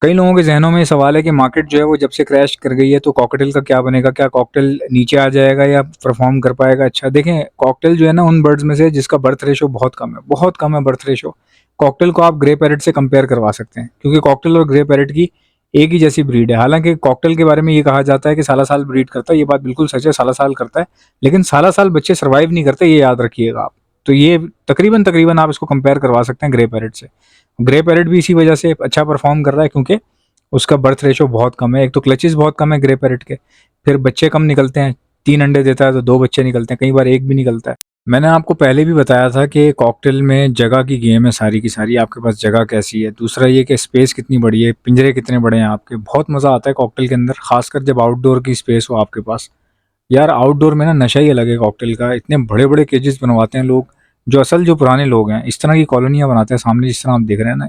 कई लोगों के ज़हनों में ये सवाल है कि मार्केट जो है वो जब से क्रैश कर गई है तो कॉकटेल का क्या बनेगा? क्या कॉकटेल नीचे आ जाएगा या परफ़ॉर्म कर पाएगा अच्छा? देखें, कॉकटेल जो है ना उन बर्ड्स में से है जिसका बर्थ रेशो बहुत कम है बर्थ रेशो। कॉकटेल को आप ग्रे पैरेट से कंपेयर करवा सकते हैं क्योंकि कॉकटेल और ग्रे पैरेट की एक ही जैसी ब्रीड है। हालाँकि कॉकटेल के बारे में ये कहा जाता है कि साला-साल ब्रीड करता है, ये बात बिल्कुल सच है, साला-साल करता है, लेकिन साला-साल बच्चे सर्वाइव नहीं करते, ये याद रखिएगा आप। तो ये तकरीबन-तकरीबन आप इसको कंपेयर करवा सकते हैं ग्रे पैरेट से। ग्रे पैरेट भी इसी वजह से अच्छा परफ़ॉर्म कर रहा है क्योंकि उसका बर्थ रेशो बहुत कम है। एक तो क्लचेस बहुत कम है ग्रे पैरेट के, फिर बच्चे कम निकलते हैं। 3 अंडे देता है तो 2 बच्चे निकलते हैं, कई बार 1 भी निकलता है। मैंने आपको पहले भी बताया था कि कॉकटेल में जगह की गेम है सारी की सारी, आपके पास जगह कैसी है। दूसरा ये कि स्पेस कितनी बड़ी है, पिंजरे कितने बड़े हैं आपके। बहुत मज़ा आता है कॉकटेल के अंदर, ख़ासकर जब आउटडोर की स्पेस हो आपके पास। यार आउटडोर में ना नशा ही अलग है कॉकटेल का। इतने बड़े-बड़े केजेस बनवाते हैं लोग, जो पुराने लोग हैं, इस तरह की कॉलोनियाँ बनाते हैं सामने जिस तरह आप देख रहे हैं ना।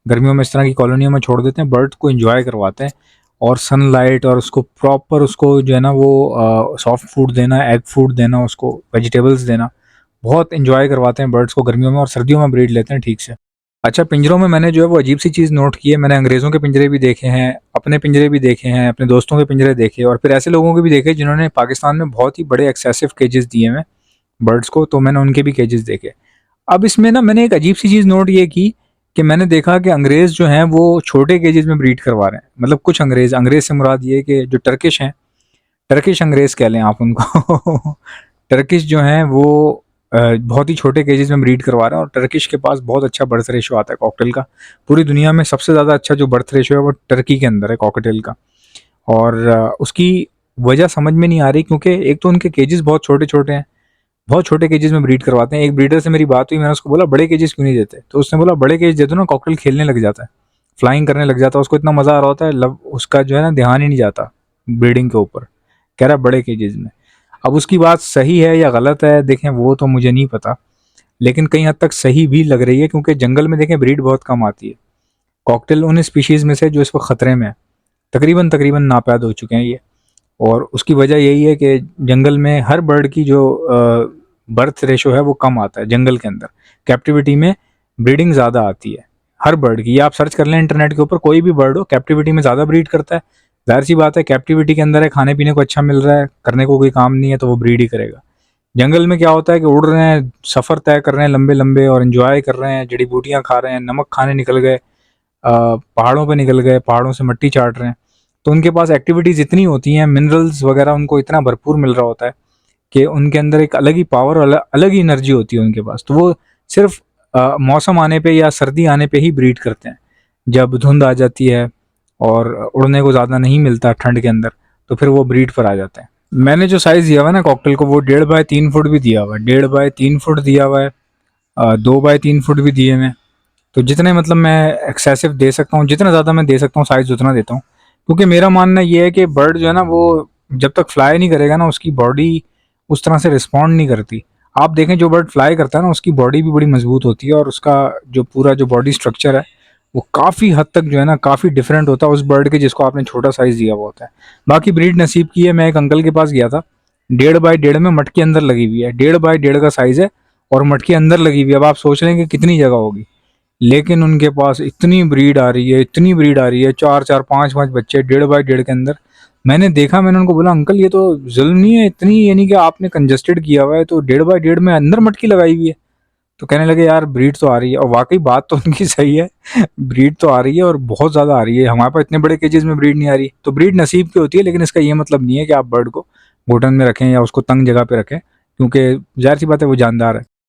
गर्मियों में इस तरह की कॉलोनियों में छोड़ देते हैं, बर्ड को एंजॉय करवाते हैं और सनलाइट और उसको प्रॉपर उसको जो है ना वो सॉफ्ट फूड देना, एग फूड देना, उसको वेजिटेबल्स देना, बहुत एंजॉय करवाते हैं बर्ड्स को गर्मियों में और सर्दियों में ब्रीड लेते हैं ठीक से। अच्छा, पिंजरों में मैंने जो है वो अजीब सी चीज़ नोट की है। मैंने अंग्रेज़ों के पिंजरे भी देखे हैं, अपने पिंजरे भी देखे हैं, अपने दोस्तों के पिंजरे देखे और फिर ऐसे लोगों के भी देखे जिन्होंने पाकिस्तान में बहुत ही बड़े एक्सेसिव केजेस दिए हैं बर्ड्स को, तो मैंने उनके भी केजेस देखे। अब इसमें ना मैंने एक अजीब सी चीज़ नोट ये की कि मैंने देखा कि अंग्रेज़ जो हैं वो छोटे केजेस में ब्रीड करवा रहे हैं। मतलब कुछ अंग्रेज़, अंग्रेज़ से मुराद ये है कि जो टर्किश हैं, टर्किश अंग्रेज़ कह लें आप उनको। टर्किश जो हैं वो बहुत ही छोटे केजेस में ब्रीड करवा रहे हैं और टर्किश के पास बहुत अच्छा बर्थ रेशो आता है कॉकटेल का। पूरी दुनिया में सबसे ज़्यादा अच्छा जो बर्थ रेशो है वो टर्की के अंदर है कॉकटेल का। और उसकी वजह समझ में नहीं आ रही क्योंकि एक तो उनके केजेस बहुत छोटे-छोटे हैं, बहुत छोटे केजेस में ब्रीड करवाते हैं। एक ब्रीडर से मेरी बात हुई, मैंने उसको बोला बड़े केजेस क्यों नहीं देते? तो उसने बोला बड़े केज दे दो ना, कॉकटेल खेलने लग जाता है, फ्लाइंग करने लग जाता है, उसको इतना मज़ा आ रहा होता है, लव उसका जो है ना ध्यान ही नहीं जाता ब्रीडिंग के ऊपर। कह रहा है बड़े केजेस में। अब उसकी बात सही है या गलत है देखें वो तो मुझे नहीं पता, लेकिन कई हद तक सही भी लग रही है क्योंकि जंगल में देखें ब्रीड बहुत कम आती है। कॉकटेल उन स्पीशीज़ में से जो इस वक्त ख़तरे में है, तकरीबन नापैद हो चुके हैं ये। और उसकी वजह यही है कि जंगल में हर बर्ड की जो बर्थ रेशो है वो कम आता है जंगल के अंदर। कैप्टिविटी में ब्रीडिंग ज़्यादा आती है हर बर्ड की। ये आप सर्च कर लें इंटरनेट के ऊपर, कोई भी बर्ड हो कैप्टिविटी में ज़्यादा ब्रीड करता है। ज़ाहिर सी बात है, कैप्टिविटी के अंदर है, खाने पीने को अच्छा मिल रहा है, करने को कोई काम नहीं है तो वो ब्रीड ही करेगा। जंगल में क्या होता है कि उड़ रहे हैं, सफ़र तय कर रहे हैं लंबे लंबे और एंजॉय कर रहे हैं, जड़ी बूटियाँ खा रहे हैं, नमक खाने निकल गए, पहाड़ों पे निकल गए, पहाड़ों से मिट्टी चाट रहे हैं, तो उनके पास एक्टिविटीज़ इतनी होती हैं, मिनरल्स वगैरह उनको इतना भरपूर मिल रहा होता है कि उनके अंदर एक अलग ही पावर, अलग ही एनर्जी होती है उनके पास। तो वो सिर्फ मौसम आने पे या सर्दी आने पे ही ब्रीड करते हैं। जब धुंध आ जाती है और उड़ने को ज़्यादा नहीं मिलता ठंड के अंदर, तो फिर वो ब्रीड पर आ जाते हैं। मैंने जो साइज़ दिया हुआ है ना कॉकटेल को, वो 1.5 बाय 3 फुट भी दिया हुआ है, 1.5 बाय 3 फुट दिया हुआ है, 2 बाय 3 फुट भी दिए हैं। तो जितने मतलब मैं एक्सेसिव दे सकता हूँ, जितना ज़्यादा मैं दे सकता हूँ साइज़ उतना देता हूँ। क्योंकि मेरा मानना ये है कि बर्ड जो है ना वो जब तक फ्लाई नहीं करेगा ना उसकी बॉडी उस तरह से रिस्पॉन्ड नहीं करती। आप देखें जो बर्ड फ्लाई करता है ना उसकी बॉडी भी बड़ी मजबूत होती है और उसका जो पूरा जो बॉडी स्ट्रक्चर है वो काफ़ी हद तक जो है ना काफ़ी डिफरेंट होता है उस बर्ड के जिसको आपने छोटा साइज़ दिया हुआ होता है। बाकी ब्रीड नसीब की है। मैं एक अंकल के पास गया था, 1.5 बाय 1.5 में मटकी अंदर लगी हुई है, 1.5 बाय 1.5 का साइज़ है और मटकी अंदर लगी हुई है। अब आप सोच रहे हैं कि कितनी जगह होगी, लेकिन उनके पास इतनी ब्रीड आ रही है, इतनी ब्रीड आ रही है, 4-4 5-5 बच्चे 1.5 बाय 1.5 के अंदर। मैंने देखा, मैंने उनको बोला अंकल ये तो जुल्म नहीं है इतनी, यानी कि आपने कंजस्टेड किया हुआ है तो 1.5 बाय 1.5 में अंदर मटकी लगाई हुई है। तो कहने लगे यार ब्रीड तो आ रही है और वाकई बात तो उनकी सही है। ब्रीड तो आ रही है और बहुत ज़्यादा आ रही है। हमारे पास इतने बड़े केजेस में ब्रीड नहीं आ रही, तो ब्रीड नसीब की होती है, लेकिन इसका ये मतलब नहीं है कि आप बर्ड को घुटन में रखें या उसको तंग जगह पे रखें, क्योंकि जाहिर सी बात है वो जानदार है।